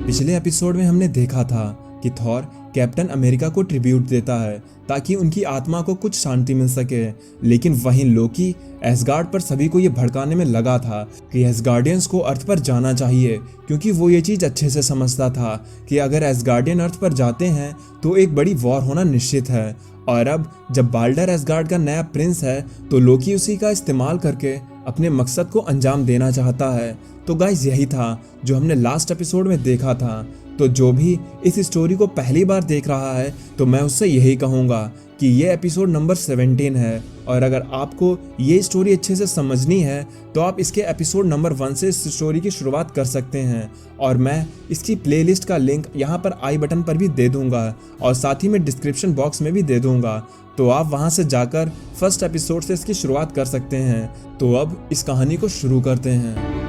पिछले एपिसोड में हमने देखा था कि थॉर कैप्टन अमेरिका को ट्रिब्यूट देता है ताकि उनकी आत्मा को कुछ शांति मिल सके, लेकिन वहीं लोकी एसगार्ड पर सभी को ये भड़काने में लगा था कि एसगार्डियंस को अर्थ पर जाना चाहिए, क्योंकि वो ये चीज़ अच्छे से समझता था कि अगर एसगार्डियन अर्थ पर जाते हैं तो एक बड़ी वॉर होना निश्चित है। और अब जब बाल्डर एसगार्ड का नया प्रिंस है तो लोकी उसी का इस्तेमाल करके अपने मकसद को अंजाम देना चाहता है। तो गाइस, यही था जो हमने लास्ट एपिसोड में देखा था। तो जो भी इस स्टोरी को पहली बार देख रहा है तो मैं उससे यही कहूँगा कि ये एपिसोड नंबर 17 है, और अगर आपको ये स्टोरी अच्छे से समझनी है तो आप इसके एपिसोड नंबर 1 से इस स्टोरी की शुरुआत कर सकते हैं। और मैं इसकी प्लेलिस्ट का लिंक यहाँ पर आई बटन पर भी दे दूँगा और साथ ही में डिस्क्रिप्शन बॉक्स में भी दे दूँगा, तो आप वहाँ से जाकर फर्स्ट एपिसोड से इसकी शुरुआत कर सकते हैं। तो अब इस कहानी को शुरू करते हैं।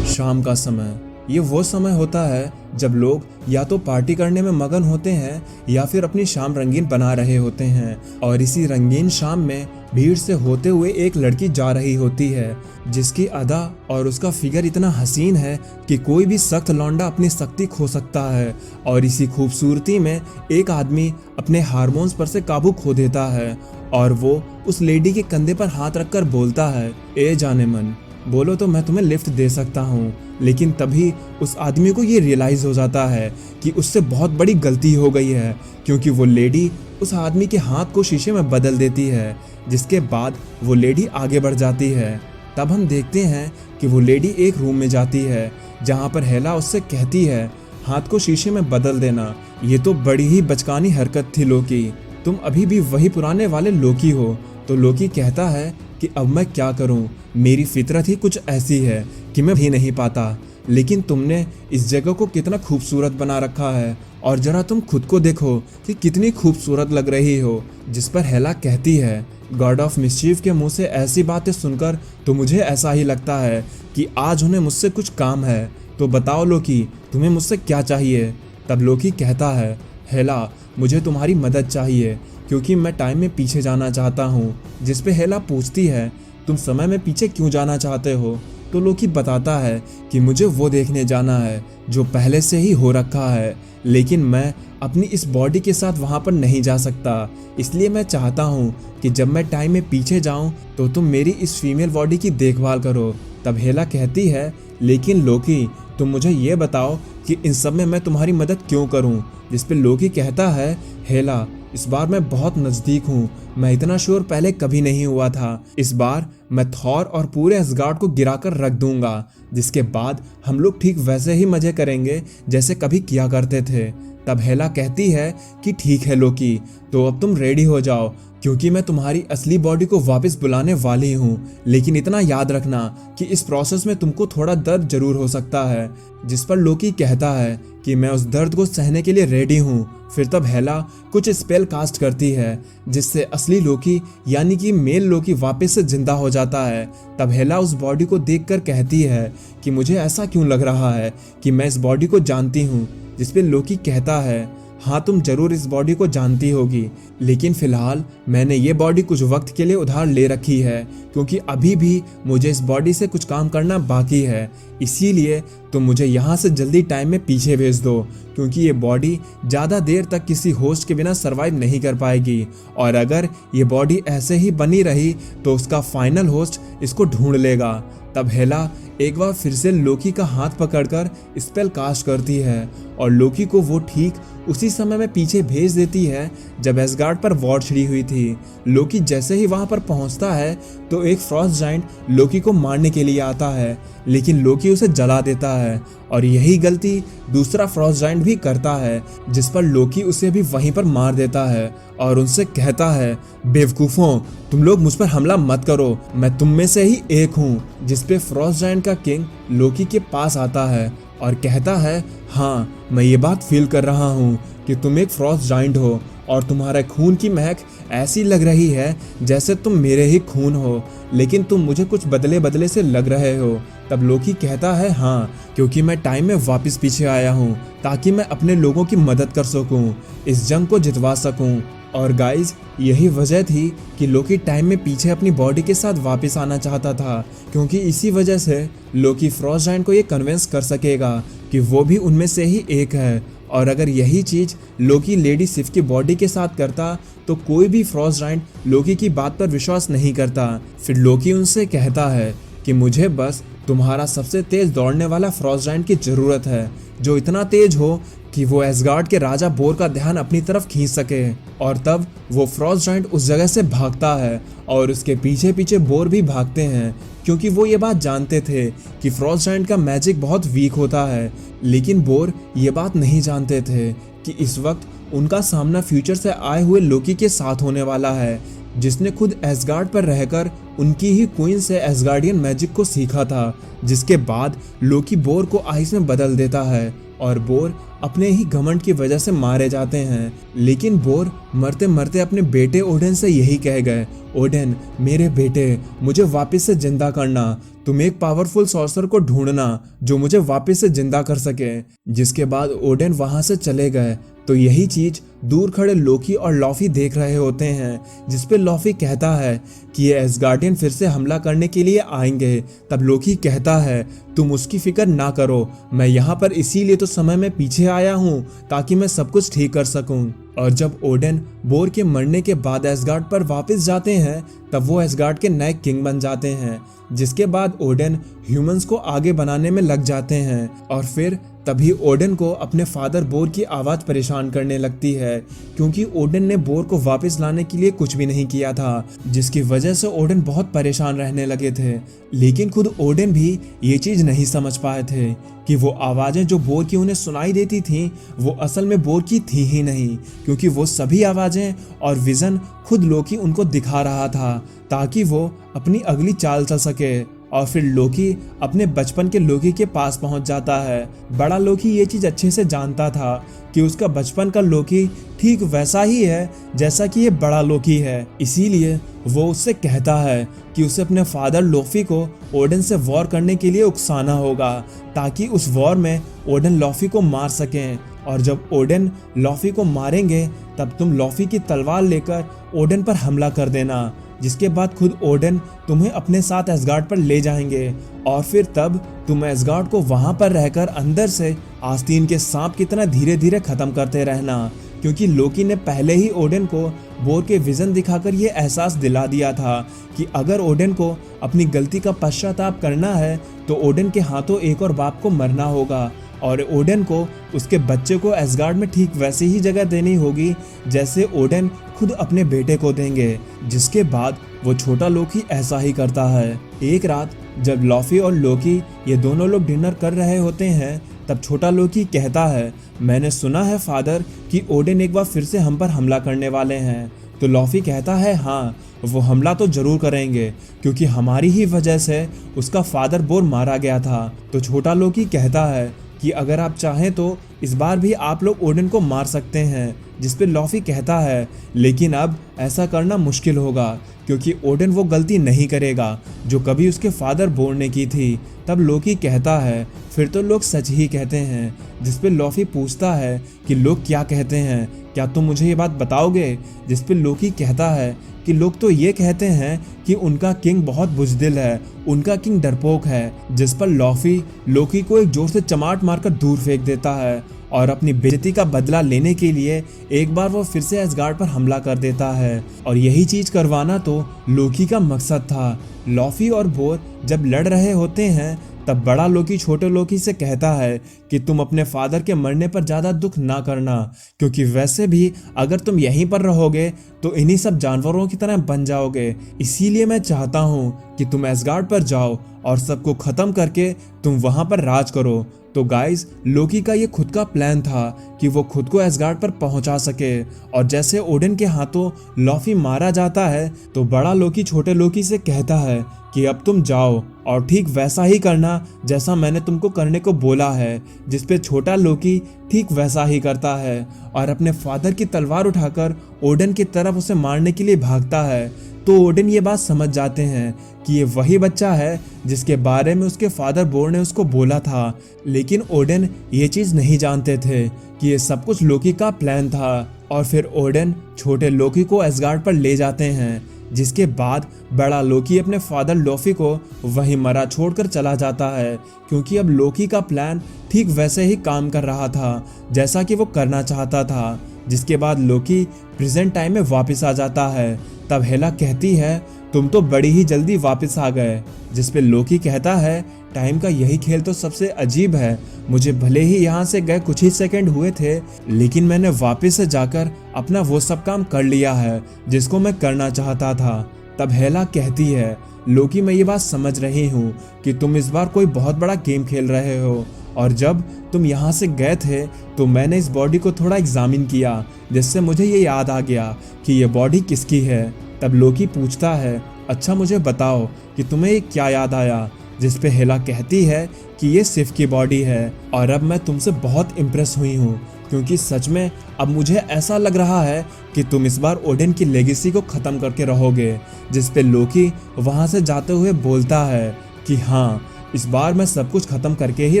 शाम का समय, ये वो समय होता है जब लोग या तो पार्टी करने में मगन होते हैं या फिर अपनी शाम रंगीन बना रहे होते हैं। और इसी रंगीन शाम में भीड़ से होते हुए एक लड़की जा रही होती है जिसकी अदा और उसका फिगर इतना हसीन है कि कोई भी सख्त लौंडा अपनी शक्ति खो सकता है। और इसी खूबसूरती में एक आदमी अपने हार्मोन्स पर से काबू खो देता है और वो उस लेडी के कंधे पर हाथ रखकर बोलता है, ए जाने मन, बोलो तो मैं तुम्हें लिफ्ट दे सकता हूँ। लेकिन तभी उस आदमी को ये रियलाइज हो जाता है कि उससे बहुत बड़ी गलती हो गई है, क्योंकि वो लेडी उस आदमी के हाथ को शीशे में बदल देती है, जिसके बाद वो लेडी आगे बढ़ जाती है। तब हम देखते हैं कि वो लेडी एक रूम में जाती है जहाँ पर हेला उससे कहती है, हाथ को शीशे में बदल देना, ये तो बड़ी ही बचकानी हरकत थी लोकी, तुम अभी भी वही पुराने वाले लोकी हो। तो लोकी कहता है कि अब मैं क्या करूं, मेरी फितरत ही कुछ ऐसी है कि मैं भी नहीं पाता, लेकिन तुमने इस जगह को कितना खूबसूरत बना रखा है, और जरा तुम खुद को देखो कि कितनी खूबसूरत लग रही हो। जिस पर हेला कहती है, गॉड ऑफ मिस्चीफ के मुंह से ऐसी बातें सुनकर तो मुझे ऐसा ही लगता है कि आज उन्हें मुझसे कुछ काम है। तो बताओ लोकी, तुम्हें मुझसे क्या चाहिए। तब लोकी कहता है, हेला, मुझे तुम्हारी मदद चाहिए क्योंकि मैं टाइम में पीछे जाना चाहता हूँ। जिस पे हेला पूछती है, तुम समय में पीछे क्यों जाना चाहते हो। तो लोकी बताता है कि मुझे वो देखने जाना है जो पहले से ही हो रखा है, लेकिन मैं अपनी इस बॉडी के साथ वहाँ पर नहीं जा सकता, इसलिए मैं चाहता हूँ कि जब मैं टाइम में पीछे जाऊँ तो तुम मेरी इस फीमेल बॉडी की देखभाल करो। तब हेला कहती है, लेकिन लोकी, तुम मुझे ये बताओ कि इन सब में मैं तुम्हारी मदद क्यों करूँ। जिस पे लोकी कहता है, हेला, इस बार मैं बहुत नज़दीक हूँ, मैं इतना श्योर पहले कभी नहीं हुआ था। इस बार मैं थॉर और पूरे एसगार्ड को गिराकर रख दूंगा, जिसके बाद हम लोग ठीक वैसे ही मजे करेंगे जैसे कभी किया करते थे। तब हेला कहती है कि ठीक है लोकी, तो अब तुम रेडी हो जाओ, क्योंकि मैं तुम्हारी असली बॉडी को वापस बुलाने वाली हूँ। लेकिन इतना याद रखना कि इस प्रोसेस में तुमको थोड़ा दर्द जरूर हो सकता है। जिस पर लोकी कहता है कि मैं उस दर्द को सहने के लिए रेडी हूँ। फिर तब हेला कुछ स्पेल कास्ट करती है जिससे असली लोकी यानी कि मेल लोकी वापस से जिंदा हो जाता है। तब हेला उस बॉडी को देखकर कहती है कि मुझे ऐसा क्यों लग रहा है कि मैं इस बॉडी को जानती हूँ। जिस पे लोकी कहता है, हाँ, तुम जरूर इस बॉडी को जानती होगी, लेकिन फिलहाल मैंने ये बॉडी कुछ वक्त के लिए उधार ले रखी है, क्योंकि अभी भी मुझे इस बॉडी से कुछ काम करना बाकी है। इसीलिए तुम मुझे यहाँ से जल्दी टाइम में पीछे भेज दो, क्योंकि ये बॉडी ज़्यादा देर तक किसी होस्ट के बिना सरवाइव नहीं कर पाएगी, और अगर ये बॉडी ऐसे ही बनी रही तो उसका फाइनल होस्ट इसको ढूंढ लेगा। तब हेला एक बार फिर से लोकी का हाथ पकड़कर स्पेल कास्ट करती है और लोकी को वो ठीक उसी समय में पीछे भेज देती है जब एसगार्ड पर वॉर छिड़ी हुई थी। लोकी जैसे ही वहां पर पहुंचता है तो एक फ्रॉस्ट जाइंट लोकी को मारने के लिए आता है, लेकिन लोकी उसे जला देता है, और यही गलती दूसरा फ्रॉस्ट जाइंट भी करता है, जिस पर लोकी उसे भी वहीं पर मार देता है और उनसे कहता है, बेवकूफ़ों, तुम लोग मुझ पर हमला मत करो, मैं तुम में से ही एक हूँ। जिस पे फ्रॉस्ट जाइंट का किंग लोकी के पास आता है और कहता है, हाँ, मैं ये बात फील कर रहा हूँ कि तुम एक फ्रॉस्ट जाइंट हो और तुम्हारे खून की महक ऐसी लग रही है जैसे तुम मेरे ही खून हो, लेकिन तुम मुझे कुछ बदले बदले से लग रहे हो। तब लोकी कहता है, हाँ, क्योंकि मैं टाइम में वापस पीछे आया हूँ ताकि मैं अपने लोगों की मदद कर सकूँ, इस जंग को जितवा सकूँ। और गाइज यही वजह थी कि लोकी टाइम में पीछे अपनी बॉडी के साथ वापस आना चाहता था, क्योंकि इसी वजह से लोकी फ्रॉस्ट जायंट को ये कन्विंस कर सकेगा कि वो भी उनमें से ही एक है। और अगर यही चीज लोकी लेडी सिफ की बॉडी के साथ करता तो कोई भी फ्रॉस्ट जायंट लोकी की बात पर विश्वास नहीं करता। फिर लोकी उनसे कहता है कि मुझे बस तुम्हारा सबसे तेज दौड़ने वाला फ्रॉस्ट जायंट की जरूरत है, जो इतना तेज हो कि वो एसगार्ड के राजा बोर का ध्यान अपनी तरफ खींच सके। और तब वो फ्रॉस्ट जायंट उस जगह से भागता है और उसके पीछे पीछे बोर भी भागते हैं, क्योंकि वो ये बात जानते थे कि फ्रॉस्ट जायंट का मैजिक बहुत वीक होता है। लेकिन बोर ये बात नहीं जानते थे कि इस वक्त उनका सामना फ्यूचर से आए हुए लोकी के साथ होने वाला है, जिसने खुद एसगार्ड पर रहकर उनकी ही क्वीन से एसगार्डियन मैजिक को सीखा था। जिसके बाद लोकी बोर को आइस में बदल देता है और बोर अपने ही घमंड की वजह से मारे जाते हैं। लेकिन बोर मरते मरते अपने बेटे ओडेन से यही कह गए, ओडेन मेरे बेटे, मुझे वापस से जिंदा करना, तुम एक पावरफुल सॉर्सर को ढूंढना जो मुझे वापस से जिंदा कर सके। जिसके बाद ओडेन वहां से चले गए तो यही चीज दूर खड़े लोकी और लॉफी देख रहे होते हैं, जिसपे लॉफी कहता है कि ये एसगार्डियन फिर से हमला करने के लिए आएंगे। तब लोकी कहता है तुम उसकी फिक्र ना करो, मैं यहाँ पर इसीलिए तो समय में पीछे आया हूँ ताकि मैं सब कुछ ठीक कर सकूं। और जब ओडेन बोर के मरने के बाद एसगार्ड पर वापस जाते हैं तब वो एसगार्ड के नए किंग बन जाते हैं। जिसके बाद ओडेन ह्यूमंस को आगे बनाने में लग जाते हैं और फिर तभी ओडेन को अपने फादर बोर की आवाज़ परेशान करने लगती है, क्योंकि ओडेन ने बोर को वापस लाने के लिए कुछ भी नहीं किया था, जिसकी वजह से ओडेन बहुत परेशान रहने लगे थे। लेकिन खुद ओडेन भी ये चीज़ नहीं समझ पाए थे कि वो आवाज़ें जो बोर की उन्हें सुनाई देती थीं वो असल में बोर की थी ही नहीं, क्योंकि वो सभी आवाज़ें और विज़न खुद लोकी उनको दिखा रहा था ताकि वो अपनी अगली चाल चल सके। और फिर लोकी अपने बचपन के लोकी के पास पहुंच जाता है। बड़ा लोकी ये चीज़ अच्छे से जानता था कि उसका बचपन का लोकी ठीक वैसा ही है जैसा कि ये बड़ा लोकी है, इसीलिए वो उससे कहता है कि उसे अपने फादर लोफी को ओडेन से वॉर करने के लिए उकसाना होगा ताकि उस वॉर में ओडेन लोफी को मार सकें। और जब ओडेन लोफी को मारेंगे तब तुम लोफी की तलवार लेकर ओडेन पर हमला कर देना, जिसके बाद खुद ओडेन तुम्हें अपने साथ एसगार्ड पर ले जाएंगे। और फिर तब तुम एसगार्ड को वहां पर रहकर अंदर से आस्तीन के सांप की तरह धीरे धीरे खत्म करते रहना, क्योंकि लोकी ने पहले ही ओडेन को बोर के विजन दिखाकर ये एहसास दिला दिया था कि अगर ओडेन को अपनी गलती का पश्चाताप करना है तो ओडेन के हाथों एक और बाप को मरना होगा और ओडेन को उसके बच्चे को एसगार्ड में ठीक वैसी ही जगह देनी होगी जैसे ओडेन खुद अपने बेटे को देंगे। जिसके बाद वो छोटा लोकी ऐसा ही करता है। एक रात जब लॉफी और लोकी ये दोनों लोग डिनर कर रहे होते हैं तब छोटा लोकी कहता है, मैंने सुना है फादर कि ओडेन एक बार फिर से हम पर हमला करने वाले हैं। तो लॉफी कहता है हाँ, वो हमला तो जरूर करेंगे क्योंकि हमारी ही वजह से उसका फादर बोर मारा गया था। तो छोटा लोकी कहता है कि अगर आप चाहें तो इस बार भी आप लोग ओडेन को मार सकते हैं, जिस पे लॉफी कहता है लेकिन अब ऐसा करना मुश्किल होगा क्योंकि ओडेन वो गलती नहीं करेगा जो कभी उसके फादर बोर ने की थी। तब लोकी कहता है फिर तो लोग सच ही कहते हैं, जिस पे लॉफी पूछता है कि लोग क्या कहते हैं, क्या तुम मुझे ये बात बताओगे? जिस पे लोकी कहता है कि लोग तो ये कहते हैं कि उनका किंग बहुत बुजदिल है, उनका किंग डरपोक है। जिस पर लॉफी लोकी को एक जोर से चमाट मारकर दूर फेंक देता है और अपनी बेइज्जती का बदला लेने के लिए एक बार वो फिर से एसगार्ड पर हमला कर देता है। और यही चीज करवाना तो लोकी का मकसद था। लॉफी और बोर जब लड़ रहे होते हैं तब बड़ा लोकी छोटे लोकी से कहता है कि तुम अपने फादर के मरने पर ज़्यादा दुख ना करना, क्योंकि वैसे भी अगर तुम यहीं पर रहोगे तो इन्हीं सब जानवरों की तरह बन जाओगे। इसीलिए मैं चाहता हूँ कि तुम एसगार्ड पर जाओ और सबको ख़त्म करके तुम वहाँ पर राज करो। तो गाइस, लोकी का ये खुद का प्लान था कि वो खुद को एसगार्ड पर पहुंचा सके। और जैसे ओडेन के हाथों लॉफी मारा जाता है तो बड़ा लोकी छोटे लोकी से कहता है कि अब तुम जाओ और ठीक वैसा ही करना जैसा मैंने तुमको करने को बोला है। जिस पे छोटा लोकी ठीक वैसा ही करता है और अपने फादर की तलवार उठाकर ओडेन की तरफ उसे मारने के लिए भागता है। तो ओडेन ये बात समझ जाते हैं कि ये वही बच्चा है जिसके बारे में उसके फादर बोर ने उसको बोला था। लेकिन ओडेन ये चीज़ नहीं जानते थे कि ये सब कुछ लोकी का प्लान था। और फिर ओडन छोटे लोकी को एसगार्ड पर ले जाते हैं, जिसके बाद बड़ा लोकी अपने फादर लोफी को वहीं मरा छोड़कर चला जाता है, क्योंकि अब लोकी का प्लान ठीक वैसे ही काम कर रहा था जैसा कि वो करना चाहता था। जिसके बाद लोकी प्रेजेंट टाइम में वापस आ जाता है। तब हेला कहती है, तुम तो बड़ी ही जल्दी वापस आ गए। जिस पे लोकी कहता है, टाइम का यही खेल तो सबसे अजीब है। मुझे भले ही यहाँ से गए कुछ ही सेकंड हुए थे, लेकिन मैंने वापस से जाकर अपना वो सब काम कर लिया है जिसको मैं करना चाहता था। तब हेला कहती है, लोकी मैं ये बात समझ रही हूँ कि तुम इस बार कोई बहुत बड़ा गेम खेल रहे हो, और जब तुम यहाँ से गए थे तो मैंने इस बॉडी को थोड़ा एग्जामिन किया, जिससे मुझे ये याद आ गया कि ये बॉडी किसकी है। तब लोकी पूछता है, अच्छा मुझे बताओ कि तुम्हें ये क्या याद आया। जिस पे हेला कहती है कि ये सिफ की बॉडी है, और अब मैं तुमसे बहुत इम्प्रेस हुई हूँ, क्योंकि सच में अब मुझे ऐसा लग रहा है कि तुम इस बार ओडिन की लेगेसी को ख़त्म करके रहोगे। जिस पे लोकी वहाँ से जाते हुए बोलता है कि हाँ, इस बार मैं सब कुछ ख़त्म करके ही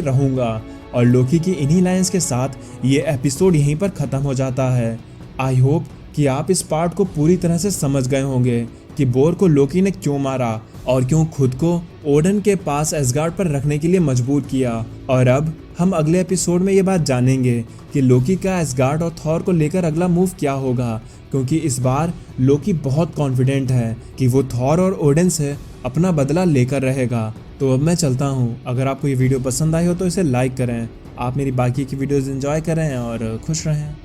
रहूँगा। और लोकी की इन्हीं लाइन्स के साथ ये एपिसोड यहीं पर ख़त्म हो जाता है। आई होप कि आप इस पार्ट को पूरी तरह से समझ गए होंगे कि बोर को लोकी ने क्यों मारा और क्यों खुद को ओडन के पास एसगार्ड पर रखने के लिए मजबूर किया। और अब हम अगले एपिसोड में ये बात जानेंगे कि लोकी का एसगार्ड और थॉर को लेकर अगला मूव क्या होगा, क्योंकि इस बार लोकी बहुत कॉन्फिडेंट है कि वो थॉर और ओडन से अपना बदला लेकर रहेगा। तो अब मैं चलता हूँ। अगर आपको ये वीडियो पसंद आई हो तो इसे लाइक करें। आप मेरी बाकी की वीडियोज़ एंजॉय करें और खुश रहें।